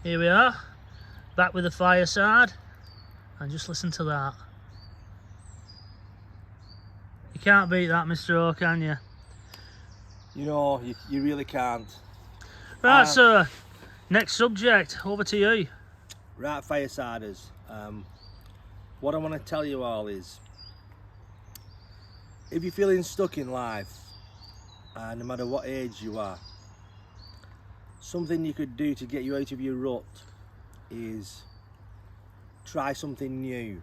Here we are, back with the Fireside, and just listen to that. You can't beat that, Mr. O, can you? You know, you really can't. Right, sir, next subject, over to you. Right, Firesiders, what I want to tell you all is, if you're feeling stuck in life, no matter what age you are, something you could do to get you out of your rut is try something new.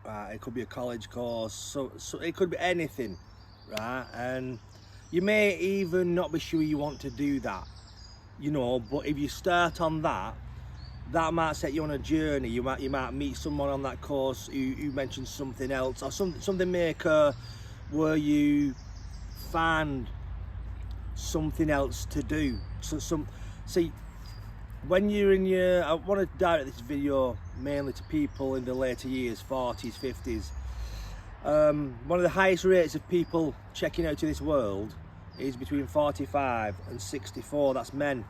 It could be a college course, so it could be anything, right? And you may even not be sure you want to do that, you know, but if you start on that, that might set you on a journey. You might meet someone on that course who mentions something else, or something may occur where you find something else to do. See, when you're in your, I want to direct this video mainly to people in the later years, 40s, 50s. One of the highest rates of people checking out to this world is between 45 and 64, that's men.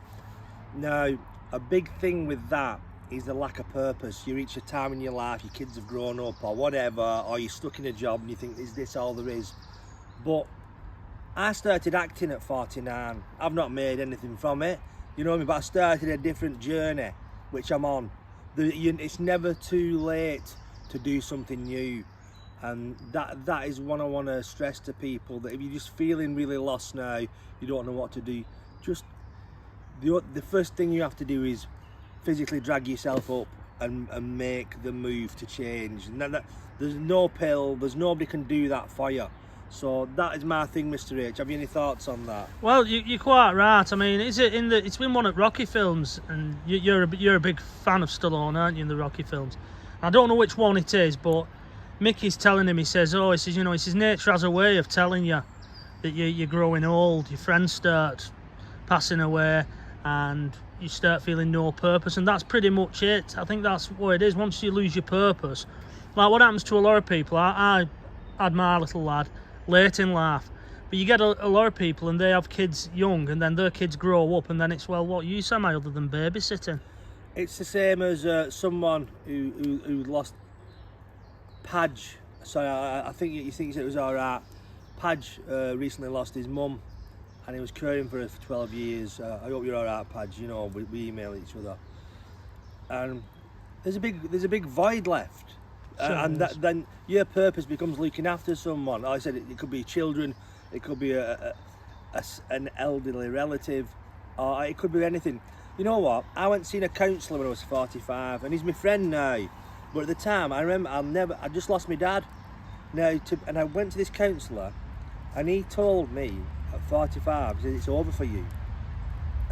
Now, a big thing with that is the lack of purpose. You reach a time in your life, your kids have grown up or whatever, or you're stuck in a job and you think, is this all there is? But I started acting at 49. I've not made anything from it, you know what I mean? But I started a different journey, which I'm on. It's never too late to do something new. And that is what I want to stress to people, that if you're just feeling really lost now, you don't know what to do, just the first thing you have to do is physically drag yourself up and make the move to change. And there's no pill, there's nobody can do that for you. So that is my thing, Mr. H. Have you any thoughts on that? Well, you're quite right. I mean, it's been one of Rocky films, and you're a big fan of Stallone, aren't you, in the Rocky films? I don't know which one it is, but Mickey's telling him, he says, nature has a way of telling you that you're growing old, your friends start passing away, and you start feeling no purpose, and that's pretty much it. I think that's what it is. Once you lose your purpose, like what happens to a lot of people, I had my little lad late in life, but you get a lot of people and they have kids young, and then their kids grow up, and then it's, well, what use am I other than babysitting? It's the same as someone who lost Padge. Sorry, I think you think it was alright. Padge recently lost his mum, and he was caring for her for 12 years. I hope you're alright, Padge. You know, we email each other, and there's a big void left. And then your purpose becomes looking after someone. Like I said, it could be children, it could be an elderly relative, or it could be anything. You know what? I went and seen a counsellor when I was 45, and he's my friend now. But at the time, I remember I just lost my dad. And I went to this counsellor, and he told me at 45, he said, it's over for you.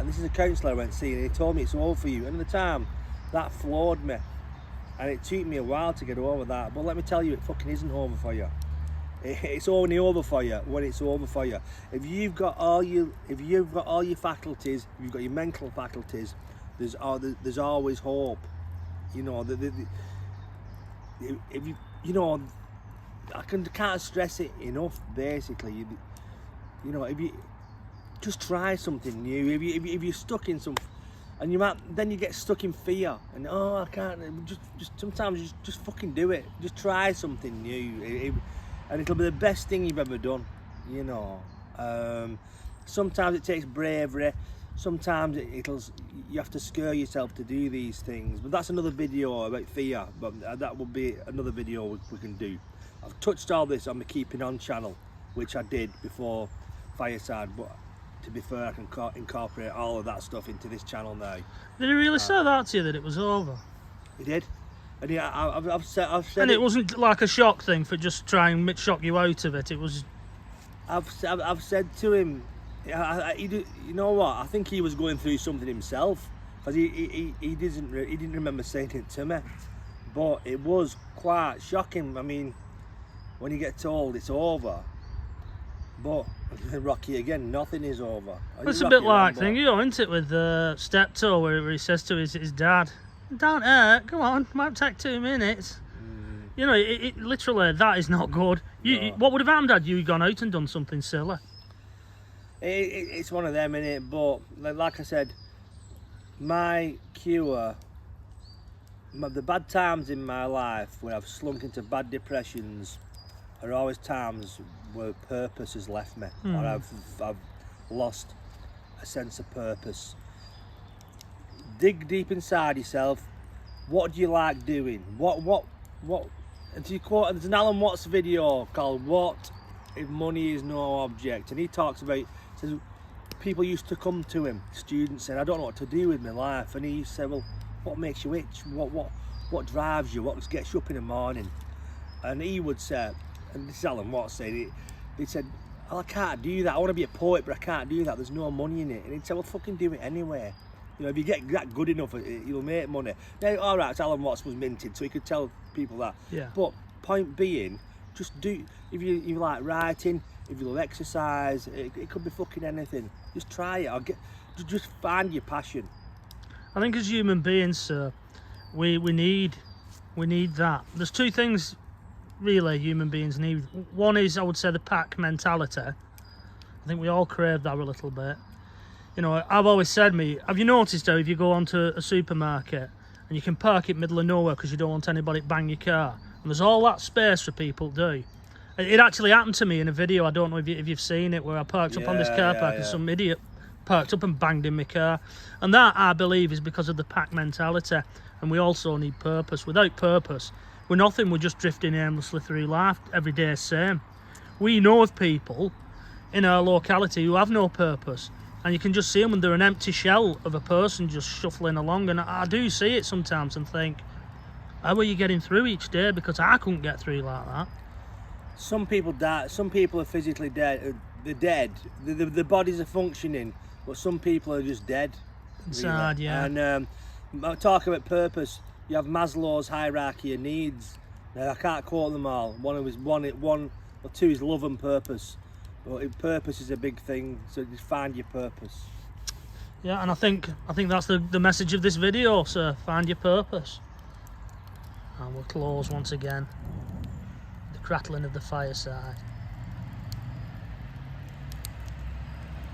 And this is a counsellor I went to see, and he told me it's over for you. And at the time, that floored me. And it took me a while to get over that, but let me tell you, it fucking isn't over for you. It's only over for you when it's over for you. If you've got all your faculties, if you've got your mental faculties, there's always hope. You know, if you know, I can't stress it enough. Basically, you know, if you just try something new, if you're stuck in some. And then you get stuck in fear, and I can't. Just sometimes just fucking do it. Just try something new, and it'll be the best thing you've ever done. You know. Sometimes it takes bravery. Sometimes you have to scare yourself to do these things. But that's another video about fear. But that will be another video we can do. I've touched all this on the Keeping On channel, which I did before Fireside, but. To be fair, I can incorporate all of that stuff into this channel now. Did he really say that to you, that it was over? He did. And I've said and it wasn't like a shock thing for just trying to shock you out of it. It was. I've said to him, you know what? I think he was going through something himself, because he didn't remember saying it to me, but it was quite shocking. I mean, when you get told it's over. But Rocky again, nothing is over. It's a bit like thing, you know, isn't it, with Steptoe, where he says to his dad, "Don't hurt, come on, might take 2 minutes." You know, it literally, that is not good. No. What would have happened had you gone out and done something silly? It's one of them, innit? But like I said, my cure, the bad times in my life where I've slunk into bad depressions are always times where purpose has left me, or I've lost a sense of purpose. Dig deep inside yourself. What do you like doing? What? And to quote, there's an Alan Watts video called "What If Money Is No Object," and he talks about, says people used to come to him, students, and I don't know what to do with my life, and he said, well, what makes you itch? What drives you? What gets you up in the morning? And he would say, and this is Alan Watts saying, he said, well, I can't do that. I want to be a poet, but I can't do that. There's no money in it. And he'd say, well, fucking do it anyway. You know, if you get that good enough, you'll make money. Now, all right, so Alan Watts was minted, so he could tell people that. Yeah. But point being, just do, if you like writing, if you love exercise, it could be fucking anything. Just try it. Just find your passion. I think as human beings, sir, we need that. There's two things really human beings need. One is, I would say, the pack mentality. I think we all crave that a little bit. You know, I've always said, have you noticed how if you go onto a supermarket and you can park it middle of nowhere because you don't want anybody to bang your car, and there's all that space for people to do. It actually happened to me in a video, I don't know if you've seen it, where I parked up on this car park and some idiot parked up and banged in my car. And that, I believe, is because of the pack mentality. And we also need purpose. Without purpose, we're nothing, we're just drifting aimlessly through life, every day same. We know of people in our locality who have no purpose, and you can just see them and they're an empty shell of a person just shuffling along. And I do see it sometimes and think, how are you getting through each day? Because I couldn't get through like that. Some people die, some people are physically dead, they're dead, the bodies are functioning, but some people are just dead. Inside, really. yeah. And talk about purpose, you have Maslow's hierarchy of needs. Now, I can't quote them all. One or two is love and purpose. But purpose is a big thing, so just find your purpose. Yeah, and I think that's the message of this video, sir. Find your purpose. And we'll close once again. The crackling of the fireside.